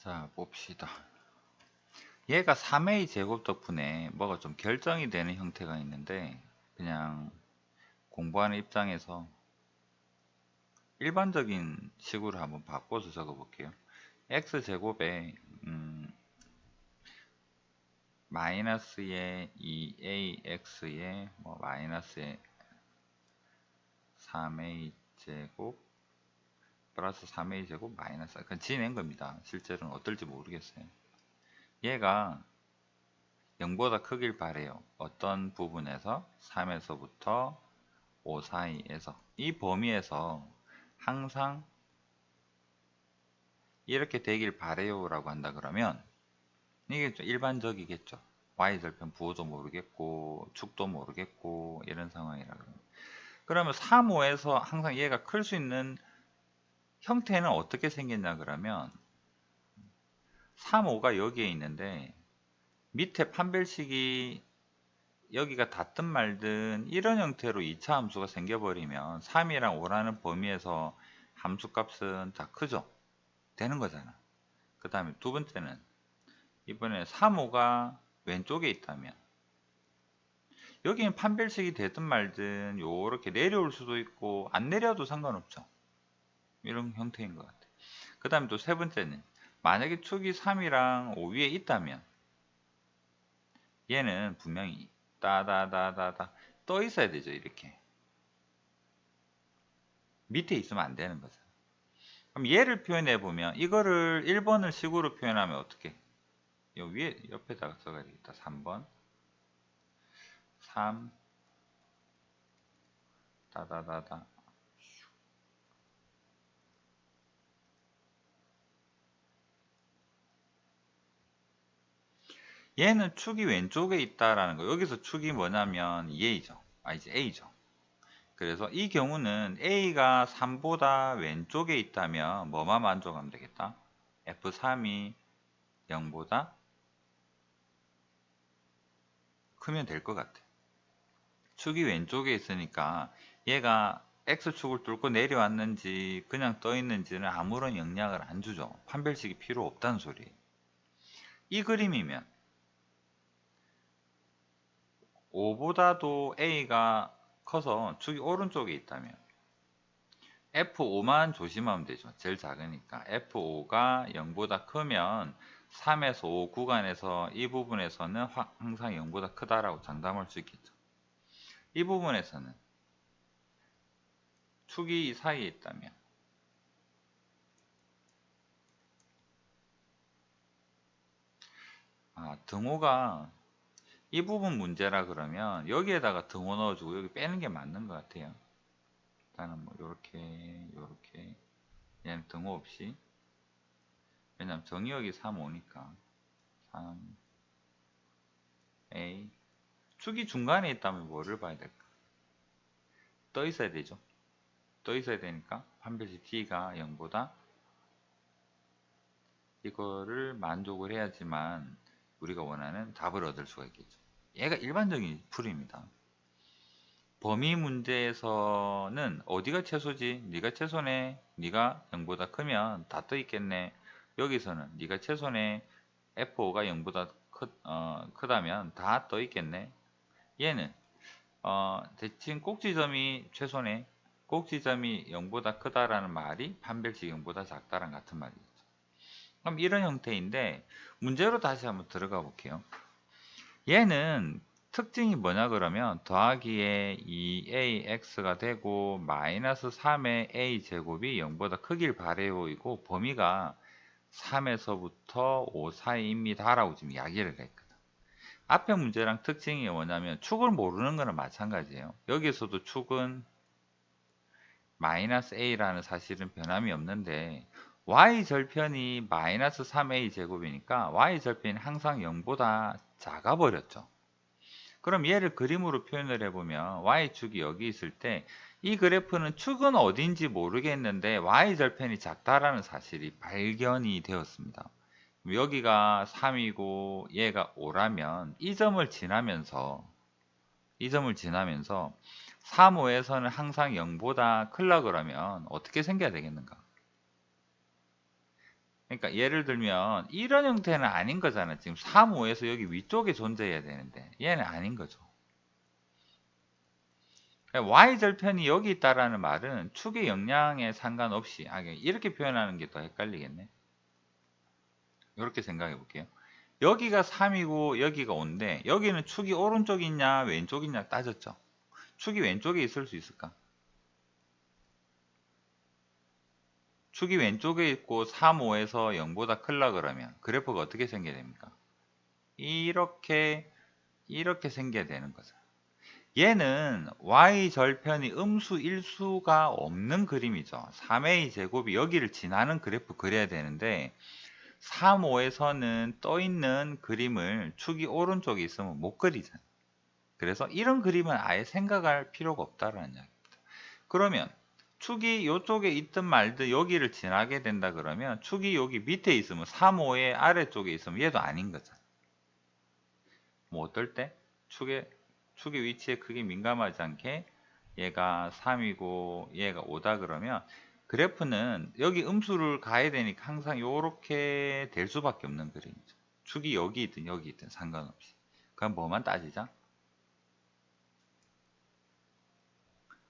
자, 봅시다. 얘가 3a 제곱 덕분에 뭐가 좀 결정이 되는 형태가 있는데, 그냥 공부하는 입장에서 일반적인 식으로 한번 바꿔서 적어 볼게요. x 제곱에 마이너스의 2ax에 뭐 마이너스의 3a 제곱 플러스 3a 제곱 마이너스, 그냥 지낸 겁니다. 실제로는 어떨지 모르겠어요. 얘가 0보다 크길 바래요. 어떤 부분에서? 3에서부터 5 사이에서. 이 범위에서 항상 이렇게 되길 바래요 라고 한다 그러면 이게 좀 일반적이겠죠. y절편 부호도 모르겠고 축도 모르겠고 이런 상황이라 그러면 3, 5에서 항상 얘가 클 수 있는 형태는 어떻게 생겼냐 그러면 3, 5가 여기에 있는데 밑에 판별식이 여기가 닿든 말든 이런 형태로 2차 함수가 생겨버리면 3이랑 5라는 범위에서 함수 값은 다 크죠? 되는 거잖아. 그 다음에 두 번째는 이번에 3, 5가 왼쪽에 있다면 여기는 판별식이 되든 말든 요렇게 내려올 수도 있고 안 내려도 상관없죠. 이런 형태인 것 같아. 그 다음에 또 세 번째는 만약에 축이 3이랑 5 위에 있다면 얘는 분명히 따다다다다 떠 있어야 되죠. 이렇게 밑에 있으면 안 되는 거죠. 그럼 얘를 표현해 보면 이거를 1번을 식으로 표현하면 어떻게? 요 위에 옆에다가 써야 되겠다. 3번 3 다다다다 얘는 축이 왼쪽에 있다라는 거. 여기서 축이 뭐냐면 A죠. 이제 A죠. 그래서 이 경우는 A가 3보다 왼쪽에 있다면 뭐만 만족하면 되겠다. F3이 0보다 크면 될 것 같아. 축이 왼쪽에 있으니까 얘가 X축을 뚫고 내려왔는지 그냥 떠 있는지는 아무런 영향을 안 주죠. 판별식이 필요 없다는 소리예요. 이 그림이면 5보다도 A가 커서 축이 오른쪽에 있다면 F5만 조심하면 되죠. 제일 작으니까. F5가 0보다 크면 3에서 5 구간에서 이 부분에서는 항상 0보다 크다라고 장담할 수 있겠죠. 이 부분에서는 축이 이 사이에 있다면 등호가 이 부분 문제라 그러면 여기에다가 등호 넣어주고 여기 빼는 게 맞는 것 같아요. 일단은 뭐 요렇게 얘는 등호 없이, 왜냐면 정의역이 3, 5니까 3a 축이 중간에 있다면 뭐를 봐야 될까? 떠 있어야 되죠. 떠 있어야 되니까 판별식 t가 0보다 이거를 만족을 해야지만 우리가 원하는 답을 얻을 수가 있겠죠. 얘가 일반적인 풀이입니다. 범위 문제에서는 어디가 최소지? 네가 최소네. 네가 0보다 크면 다 떠 있겠네. 여기서는 네가 최소네. F5가 0보다 크다면 다 떠 있겠네. 얘는 대칭 꼭지점이 최소네. 꼭지점이 0보다 크다라는 말이 판별식 0보다 작다랑 같은 말이죠. 그럼 이런 형태인데 문제로 다시 한번 들어가 볼게요. 얘는 특징이 뭐냐 그러면 더하기에 2ax가 되고 마이너스 3의 a제곱이 0보다 크길 바래요이고 범위가 3에서부터 5 사이입니다 라고 지금 이야기를 했거든. 앞에 문제랑 특징이 뭐냐면 축을 모르는 거는 마찬가지예요. 여기서도 축은 마이너스 a라는 사실은 변함이 없는데 y절편이 마이너스 3a 제곱이니까 y절편이 항상 0보다 작아 버렸죠. 그럼 얘를 그림으로 표현을 해보면 y축이 여기 있을 때 이 그래프는 축은 어딘지 모르겠는데 y절편이 작다라는 사실이 발견이 되었습니다. 여기가 3이고 얘가 5라면 이 점을 지나면서 3, 5에서는 항상 0보다 크려 그러면 어떻게 생겨야 되겠는가? 그러니까 예를 들면 이런 형태는 아닌 거잖아. 지금 3, 5에서 여기 위쪽에 존재해야 되는데 얘는 아닌 거죠. y절편이 여기 있다라는 말은 축의 영향에 상관없이 이렇게 표현하는 게 더 헷갈리겠네. 이렇게 생각해 볼게요. 여기가 3이고 여기가 5인데 여기는 축이 오른쪽 있냐 왼쪽 있냐 따졌죠. 축이 왼쪽에 있을 수 있을까? 축이 왼쪽에 있고 3, 5에서 0보다 크려 그러면 그래프가 어떻게 생겨야 됩니까? 이렇게 생겨야 되는 거죠. 얘는 y절편이 음수 일수가 없는 그림이죠. 3a 제곱이 여기를 지나는 그래프 그려야 되는데 3, 5에서는 떠 있는 그림을 축이 오른쪽에 있으면 못 그리잖아요. 그래서 이런 그림은 아예 생각할 필요가 없다라는 이야기입니다. 그러면 축이 이쪽에 있든 말든 여기를 지나게 된다 그러면 축이 여기 밑에 있으면 3, 5의 아래쪽에 있으면 얘도 아닌 거잖아요. 뭐 어떨 때? 축의 위치에 크게 민감하지 않게 얘가 3이고 얘가 5다 그러면 그래프는 여기 음수를 가야 되니까 항상 이렇게 될 수밖에 없는 그림이죠. 축이 여기 있든 여기 있든 상관없이. 그럼 뭐만 따지자?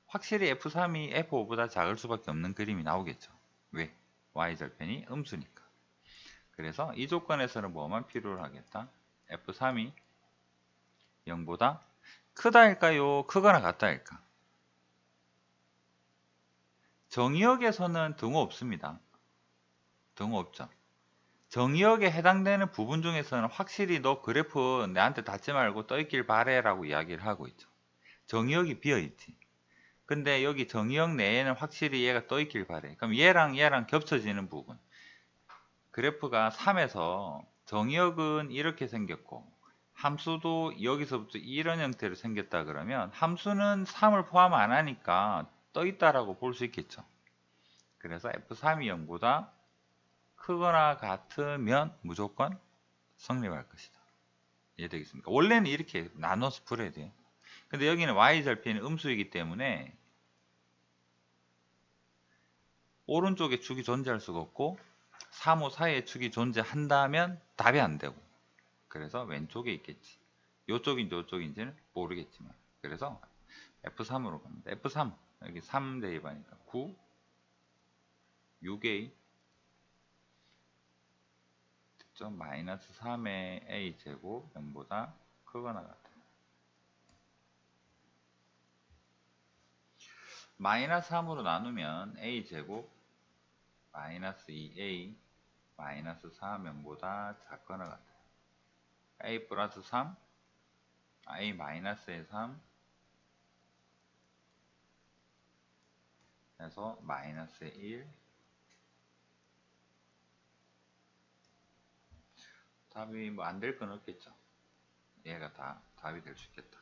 확실히 F3이 F5보다 작을 수밖에 없는 그림이 나오겠죠. 왜? Y절편이 음수니까. 그래서 이 조건에서는 뭐만 필요로 하겠다? F3이 0보다 크다일까요? 크거나 같다일까? 정의역에서는 등호 없습니다. 등호 없죠. 정의역에 해당되는 부분 중에서는 확실히 너 그래프 내한테 닫지 말고 떠있길 바래 라고 이야기를 하고 있죠. 정의역이 비어있지. 근데 여기 정의역 내에는 확실히 얘가 떠있길 바래. 그럼 얘랑 겹쳐지는 부분. 그래프가 3에서 정의역은 이렇게 생겼고 함수도 여기서부터 이런 형태로 생겼다 그러면 함수는 3을 포함 안 하니까 떠있다라고 볼 수 있겠죠. 그래서 F3이 0보다 크거나 같으면 무조건 성립할 것이다. 이해되겠습니까? 원래는 이렇게 나눠서 풀어야 돼요. 근데 여기는 y절편이 음수이기 때문에 오른쪽에 축이 존재할 수가 없고 3, 5 사이에 축이 존재한다면 답이 안 되고 그래서 왼쪽에 있겠지. 요쪽인지 요쪽인지는 모르겠지만 그래서 F3으로 갑니다. F3 여기 3 대입하니까 9 6a 득점 마이너스 3의 a제곱 0보다 크거나 같다. 마이너스 3으로 나누면 a제곱 마이너스 2a 마이너스 4 0보다 작거나 같다. a 플러스 3 a 마이너스의 3 해서 마이너스의 1 답이 뭐 안 될 건 없겠죠. 얘가 다 답이 될 수 있겠다.